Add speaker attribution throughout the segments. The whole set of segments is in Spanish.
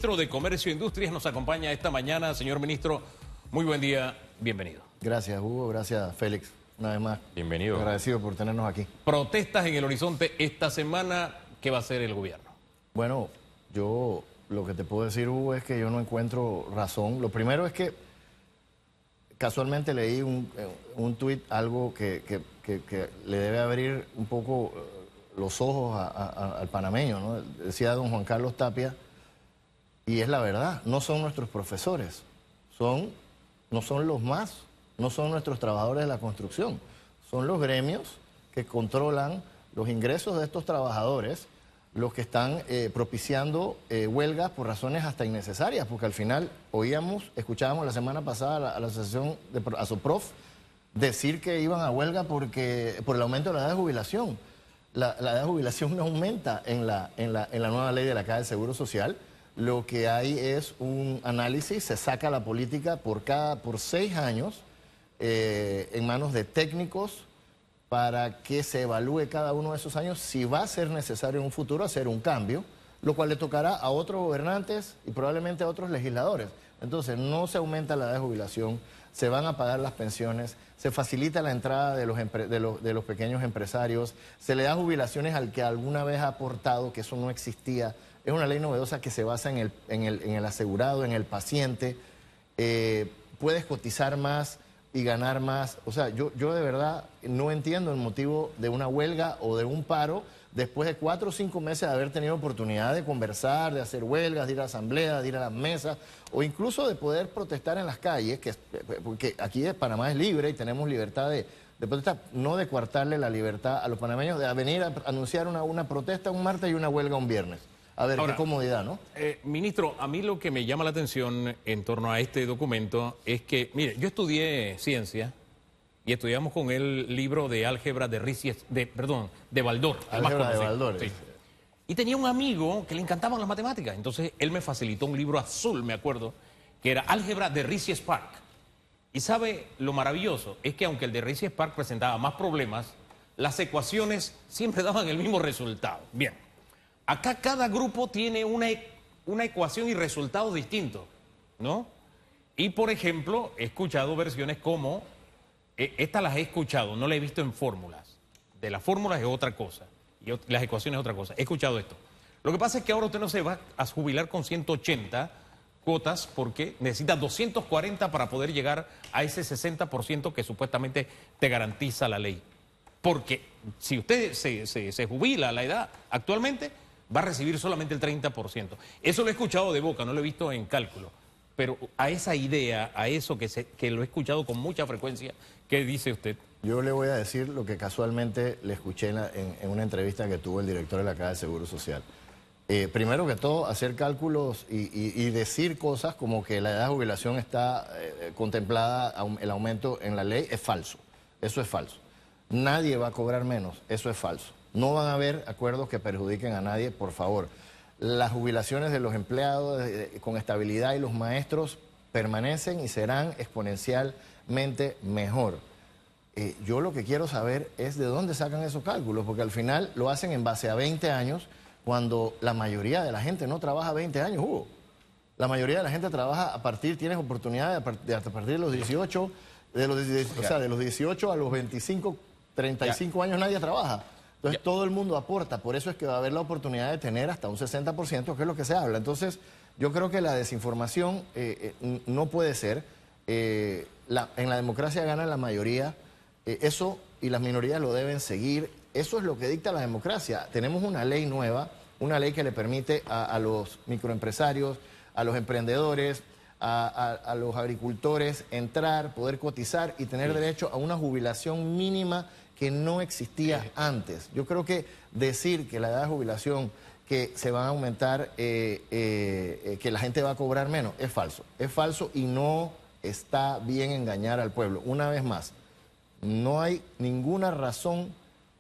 Speaker 1: Ministro de Comercio e Industrias nos acompaña esta mañana. Señor ministro, muy buen día, bienvenido.
Speaker 2: Gracias, Hugo, gracias, Félix, una vez más.
Speaker 1: Bienvenido.
Speaker 2: Agradecido por tenernos aquí.
Speaker 1: Protestas en el horizonte esta semana, ¿qué va a hacer el gobierno?
Speaker 2: Bueno, yo lo que te puedo decir, Hugo, es que yo no encuentro razón. Lo primero es que casualmente leí un tuit, algo que le debe abrir un poco los ojos al panameño, ¿no? Decía don Juan Carlos Tapia, y es la verdad, no son nuestros profesores, no son los más, no son nuestros trabajadores de la construcción, son los gremios que controlan los ingresos de estos trabajadores, los que están propiciando huelgas por razones hasta innecesarias, porque al final escuchábamos la semana pasada a la asociación de ASOPROF decir que iban a huelga por el aumento de la edad de jubilación. La edad de jubilación no aumenta en la nueva ley de la Caja del Seguro Social. Lo que hay es un análisis, se saca la política por 6 años en manos de técnicos para que se evalúe cada uno de esos años si va a ser necesario en un futuro hacer un cambio, lo cual le tocará a otros gobernantes y probablemente a otros legisladores. Entonces no se aumenta la edad de jubilación, se van a pagar las pensiones, se facilita la entrada de los pequeños empresarios, se le da jubilaciones al que alguna vez ha aportado, que eso no existía. Es una ley novedosa que se basa en el asegurado, en el paciente. Puedes cotizar más y ganar más. O sea, yo de verdad no entiendo el motivo de una huelga o de un paro después de 4 o 5 meses de haber tenido oportunidad de conversar, de hacer huelgas, de ir a la asamblea, de ir a las mesas o incluso de poder protestar en las calles, porque aquí Panamá es libre y tenemos libertad de protestar, no de coartarle la libertad a los panameños de venir a anunciar una protesta un martes y una huelga un viernes. A ver, ahora, qué comodidad, ¿no?
Speaker 1: Ministro, a mí lo que me llama la atención en torno a este documento es que, mire, yo estudié ciencia y estudiamos con el libro de álgebra de Baldor.
Speaker 2: Álgebra de Baldor.
Speaker 1: Sí. Y tenía un amigo que le encantaban las matemáticas, entonces él me facilitó un libro azul, me acuerdo, que era álgebra de Ricie-Spark. Y sabe, lo maravilloso es que aunque el de Ricie-Spark presentaba más problemas, las ecuaciones siempre daban el mismo resultado. Bien. Acá cada grupo tiene una ecuación y resultados distintos, ¿no? Y, por ejemplo, he escuchado versiones como, estas las he escuchado, no las he visto en fórmulas. De las fórmulas es otra cosa, y las ecuaciones es otra cosa. He escuchado esto. Lo que pasa es que ahora usted no se va a jubilar con 180 cuotas porque necesita 240 para poder llegar a ese 60% que supuestamente te garantiza la ley. Porque si usted se jubila a la edad actualmente, va a recibir solamente el 30%. Eso lo he escuchado de boca, no lo he visto en cálculo. Pero a esa idea, a eso que lo he escuchado con mucha frecuencia, ¿qué dice usted?
Speaker 2: Yo le voy a decir lo que casualmente le escuché en una entrevista que tuvo el director de la Caja de Seguro Social. Primero que todo, hacer cálculos y decir cosas como que la edad de jubilación está contemplada, el aumento en la ley, es falso. Eso es falso. Nadie va a cobrar menos, eso es falso. No van a haber acuerdos que perjudiquen a nadie, por favor. Las jubilaciones de los empleados con estabilidad y los maestros permanecen y serán exponencialmente mejor. Yo lo que quiero saber es de dónde sacan esos cálculos, porque al final lo hacen en base a 20 años, cuando la mayoría de la gente no trabaja 20 años, Hugo. La mayoría de la gente trabaja tienes oportunidad a partir de los 18, o sea, de los 18 a los 25, 35 años nadie trabaja. Entonces todo el mundo aporta, por eso es que va a haber la oportunidad de tener hasta un 60%, que es lo que se habla. Entonces yo creo que la desinformación no puede ser. En la democracia gana la mayoría, eso y las minorías lo deben seguir. Eso es lo que dicta la democracia. Tenemos una ley nueva, una ley que le permite a los microempresarios, a los emprendedores, a los agricultores entrar, poder cotizar y tener derecho a una jubilación mínima que no existía antes. Yo creo que decir que la edad de jubilación que se va a aumentar, que la gente va a cobrar menos, es falso. Es falso y no está bien engañar al pueblo. Una vez más, no hay ninguna razón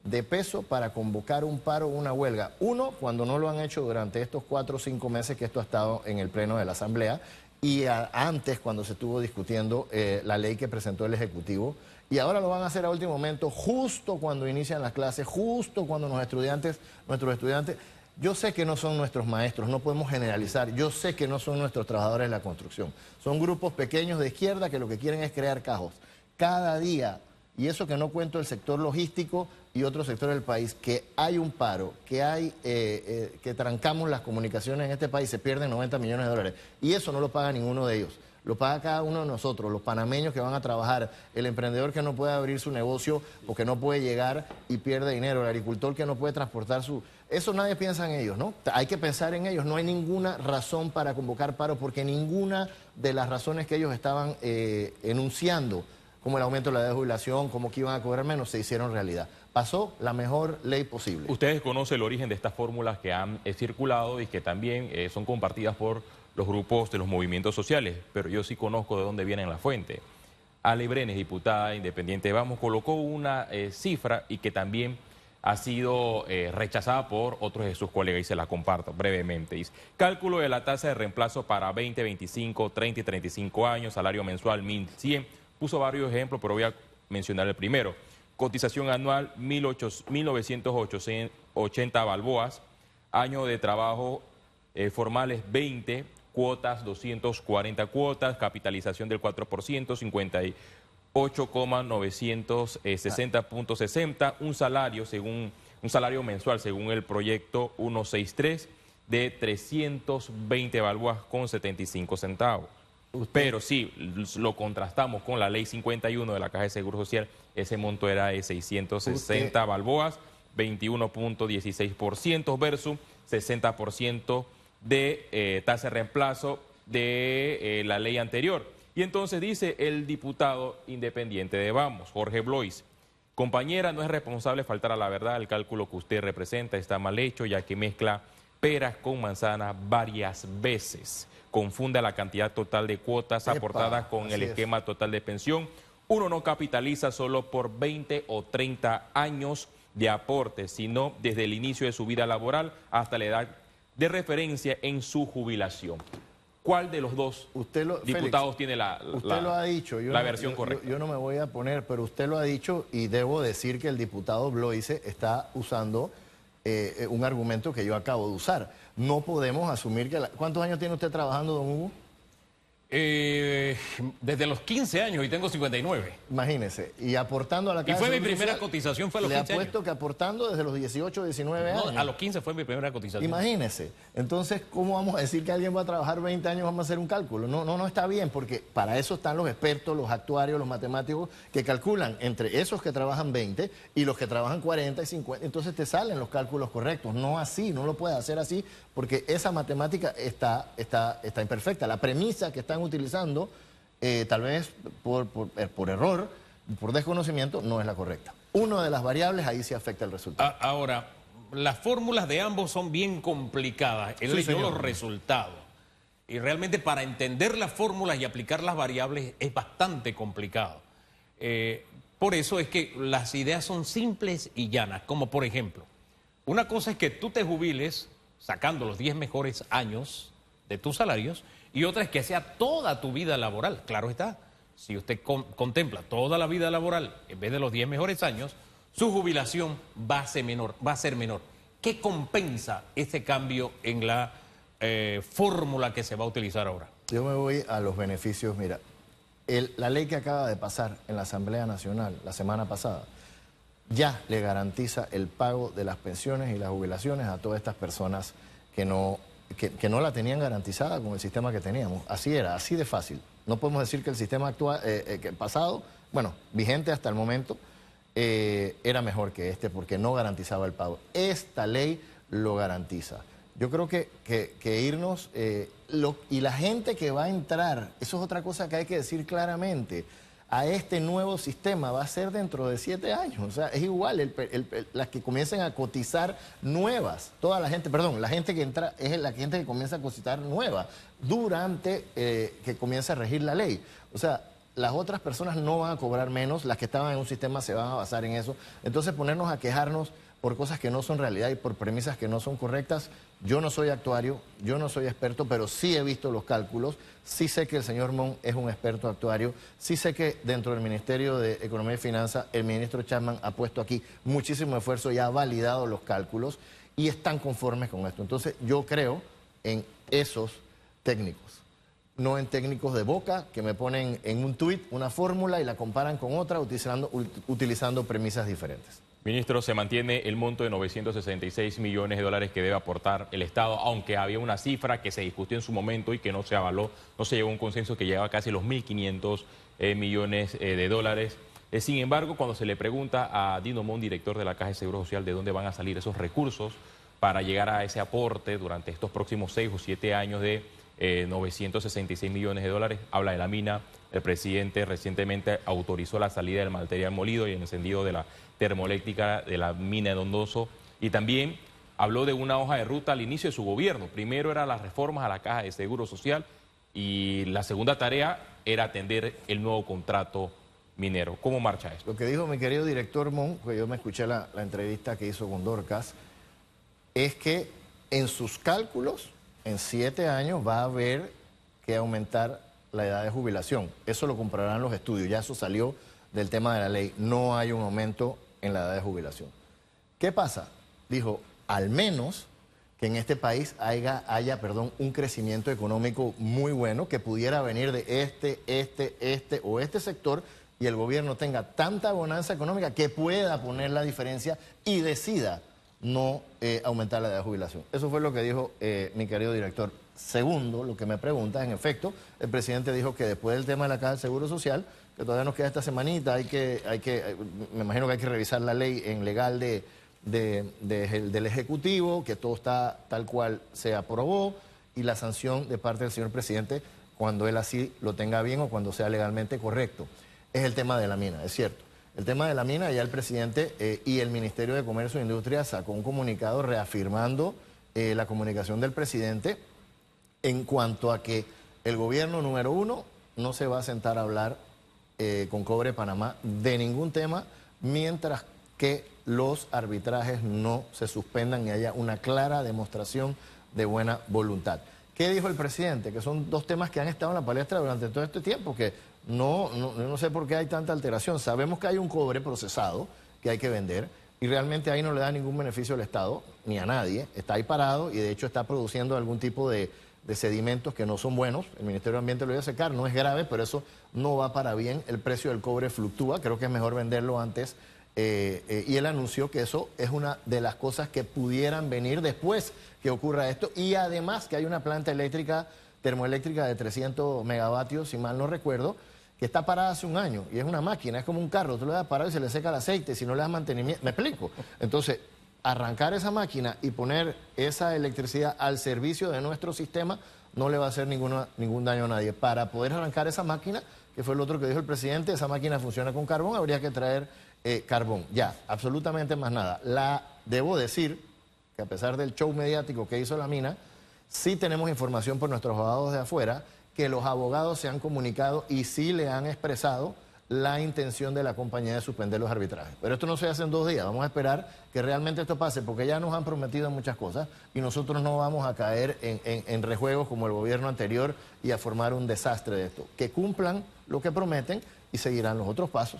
Speaker 2: de peso para convocar un paro o una huelga. Uno, cuando no lo han hecho durante estos 4 o 5 meses que esto ha estado en el pleno de la Asamblea y antes cuando se estuvo discutiendo la ley que presentó el Ejecutivo. Y ahora lo van a hacer a último momento, justo cuando inician las clases, justo cuando nuestros estudiantes Yo sé que no son nuestros maestros, no podemos generalizar. Yo sé que no son nuestros trabajadores de la construcción. Son grupos pequeños de izquierda que lo que quieren es crear caos. Cada día, y eso que no cuento el sector logístico y otros sectores del país, que hay un paro, que trancamos las comunicaciones en este país, se pierden 90 millones de dólares. Y eso no lo paga ninguno de ellos. Lo paga cada uno de nosotros, los panameños que van a trabajar, el emprendedor que no puede abrir su negocio o que no puede llegar y pierde dinero, el agricultor que no puede transportar su... Eso nadie piensa en ellos, ¿no? Hay que pensar en ellos. No hay ninguna razón para convocar paro porque ninguna de las razones que ellos estaban enunciando, como el aumento de la edad de jubilación, como que iban a cobrar menos, se hicieron realidad. Pasó la mejor ley posible.
Speaker 3: Ustedes conocen el origen de estas fórmulas que han circulado y que también son compartidas por los grupos de los movimientos sociales, pero yo sí conozco de dónde vienen las fuentes. Ale Brenes, diputada independiente de Vamos, colocó una cifra y que también ha sido rechazada por otros de sus colegas y se la comparto brevemente. Dice, cálculo de la tasa de reemplazo para 20, 25, 30 y 35 años, salario mensual 1.100. Puso varios ejemplos, pero voy a mencionar el primero. Cotización anual 1.980 balboas, año de trabajo formales 20, cuotas 240 cuotas, capitalización del 4%, 58,960.60, un salario mensual según el proyecto 163 de 320 balboas con 75 centavos. Pero sí, lo contrastamos con la ley 51 de la Caja de Seguro Social, ese monto era de 660 balboas, 21.16% versus 60% de tasa de reemplazo de la ley anterior. Y entonces dice el diputado independiente de Vamos, Jorge Blois, compañera, no es responsable faltar a la verdad, el cálculo que usted representa está mal hecho ya que mezcla peras con manzanas varias veces. Confunde la cantidad total de cuotas aportadas con el esquema total de pensión. Uno no capitaliza solo por 20 o 30 años de aporte, sino desde el inicio de su vida laboral hasta la edad de referencia en su jubilación. ¿Cuál de los dos diputados Félix, tiene la versión correcta?
Speaker 2: Yo no me voy a poner, pero usted lo ha dicho y debo decir que el diputado Bloise está usando un argumento que yo acabo de usar. No podemos asumir que... ¿Cuántos años tiene usted trabajando, don Hugo?
Speaker 1: Desde los 15 años y tengo 59.
Speaker 2: Imagínese, y aportando a la Caja
Speaker 1: de Seguro Social. Y fue mi primera cotización, fue a los 15 años. Le apuesto que aportando desde los 18, 19 años. No, a los 15 fue mi primera cotización.
Speaker 2: Imagínese. Entonces, ¿cómo vamos a decir que alguien va a trabajar 20 años, vamos a hacer un cálculo? No está bien, porque para eso están los expertos, los actuarios, los matemáticos, que calculan entre esos que trabajan 20 y los que trabajan 40 y 50. Entonces te salen los cálculos correctos. No así, no lo puedes hacer así, porque esa matemática está imperfecta. La premisa que están utilizando, tal vez por error, por desconocimiento, no es la correcta. Una de las variables ahí sí afecta el resultado.
Speaker 1: Ahora, las fórmulas de ambos son bien complicadas. Él leyó los resultados. Y realmente para entender las fórmulas y aplicar las variables es bastante complicado. Por eso es que las ideas son simples y llanas. Como por ejemplo, una cosa es que tú te jubiles sacando los 10 mejores años de tus salarios, y otra es que sea toda tu vida laboral. Claro está, si usted contempla toda la vida laboral en vez de los 10 mejores años, su jubilación va a ser menor. ¿Qué compensa ese cambio en la fórmula que se va a utilizar ahora?
Speaker 2: Yo me voy a los beneficios. Mira, la ley que acaba de pasar en la Asamblea Nacional la semana pasada ya le garantiza el pago de las pensiones y las jubilaciones a todas estas personas que no la tenían garantizada con el sistema que teníamos. Así era, así de fácil. No podemos decir que el sistema actual, pasado, bueno, vigente hasta el momento, era mejor que este porque no garantizaba el pago. Esta ley lo garantiza. Yo creo que irnos, y la gente que va a entrar, eso es otra cosa que hay que decir claramente, a este nuevo sistema va a ser dentro de 7 años. O sea, es igual, las que comiencen a cotizar nuevas, toda la gente, perdón, la gente que entra es la gente que comienza a cotizar nueva durante que comienza a regir la ley. O sea, las otras personas no van a cobrar menos, las que estaban en un sistema se van a basar en eso. Entonces ponernos a quejarnos por cosas que no son realidad y por premisas que no son correctas. Yo no soy actuario, yo no soy experto, pero sí he visto los cálculos, sí sé que el señor Mon es un experto actuario, sí sé que dentro del Ministerio de Economía y Finanzas el ministro Chapman ha puesto aquí muchísimo esfuerzo y ha validado los cálculos y están conformes con esto. Entonces yo creo en esos técnicos, no en técnicos de boca que me ponen en un tuit una fórmula y la comparan con otra utilizando premisas diferentes.
Speaker 3: Ministro, se mantiene el monto de 966 millones de dólares que debe aportar el Estado, aunque había una cifra que se discutió en su momento y que no se avaló, no se llegó a un consenso que llegaba casi los 1.500 millones de dólares. Sin embargo, cuando se le pregunta a Dino Mon, director de la Caja de Seguro Social, de dónde van a salir esos recursos para llegar a ese aporte durante estos próximos 6 o 7 años de 966 millones de dólares, habla de la mina. El presidente recientemente autorizó la salida del material molido y el encendido de la termoeléctrica de la mina de Dondoso, y también habló de una hoja de ruta al inicio de su gobierno. Primero eran las reformas a la Caja de Seguro Social y la segunda tarea era atender el nuevo contrato minero. ¿Cómo marcha esto?
Speaker 2: Lo que dijo mi querido director Mon, que yo me escuché la entrevista que hizo con Dorcas, es que en sus cálculos, en 7 años va a haber que aumentar la edad de jubilación. Eso lo comprarán los estudios, ya eso salió del tema de la ley. No hay un aumento en la edad de jubilación. ¿Qué pasa? Dijo, al menos que en este país haya un crecimiento económico muy bueno que pudiera venir de este sector y el gobierno tenga tanta bonanza económica que pueda poner la diferencia y decida no aumentar la edad de jubilación. Eso fue lo que dijo mi querido director. Segundo, lo que me pregunta, en efecto, el presidente dijo que después del tema de la Caja del Seguro Social, que todavía nos queda esta semanita, me imagino que hay que revisar la ley en legal del Ejecutivo, que todo está tal cual se aprobó, y la sanción de parte del señor presidente cuando él así lo tenga bien o cuando sea legalmente correcto. Es el tema de la mina, es cierto. El tema de la mina, ya el presidente y el Ministerio de Comercio e Industria sacó un comunicado reafirmando la comunicación del presidente en cuanto a que el gobierno número 1 no se va a sentar a hablar con Cobre Panamá de ningún tema mientras que los arbitrajes no se suspendan y haya una clara demostración de buena voluntad. ¿Qué dijo el presidente? Que son 2 temas que han estado en la palestra durante todo este tiempo, que no sé por qué hay tanta alteración. Sabemos que hay un cobre procesado que hay que vender y realmente ahí no le da ningún beneficio al Estado ni a nadie. Está ahí parado y de hecho está produciendo algún tipo de sedimentos que no son buenos. El Ministerio de Ambiente lo iba a secar, no es grave, pero eso no va para bien. El precio del cobre fluctúa, creo que es mejor venderlo antes. Y él anunció que eso es una de las cosas que pudieran venir después que ocurra esto. Y además que hay una planta eléctrica, termoeléctrica de 300 megavatios, si mal no recuerdo, que está parada hace un año. Y es una máquina, es como un carro. Tú le das parado y se le seca el aceite, si no le das mantenimiento. ¿Me explico? Entonces, arrancar esa máquina y poner esa electricidad al servicio de nuestro sistema no le va a hacer ningún daño a nadie. Para poder arrancar esa máquina, que fue el otro que dijo el presidente, esa máquina funciona con carbón, habría que traer carbón. Ya, absolutamente más nada. Debo decir que a pesar del show mediático que hizo la mina, sí tenemos información por nuestros abogados de afuera que los abogados se han comunicado y sí le han expresado la intención de la compañía de suspender los arbitrajes. Pero esto no se hace en 2 días, vamos a esperar que realmente esto pase, porque ya nos han prometido muchas cosas y nosotros no vamos a caer en rejuegos como el gobierno anterior y a formar un desastre de esto. Que cumplan lo que prometen y seguirán los otros pasos.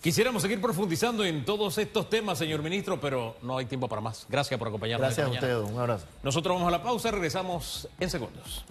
Speaker 1: Quisiéramos seguir profundizando en todos estos temas, señor ministro, pero no hay tiempo para más. Gracias por acompañarnos.
Speaker 2: Gracias a ustedes, un abrazo.
Speaker 1: Nosotros vamos a la pausa, regresamos en segundos.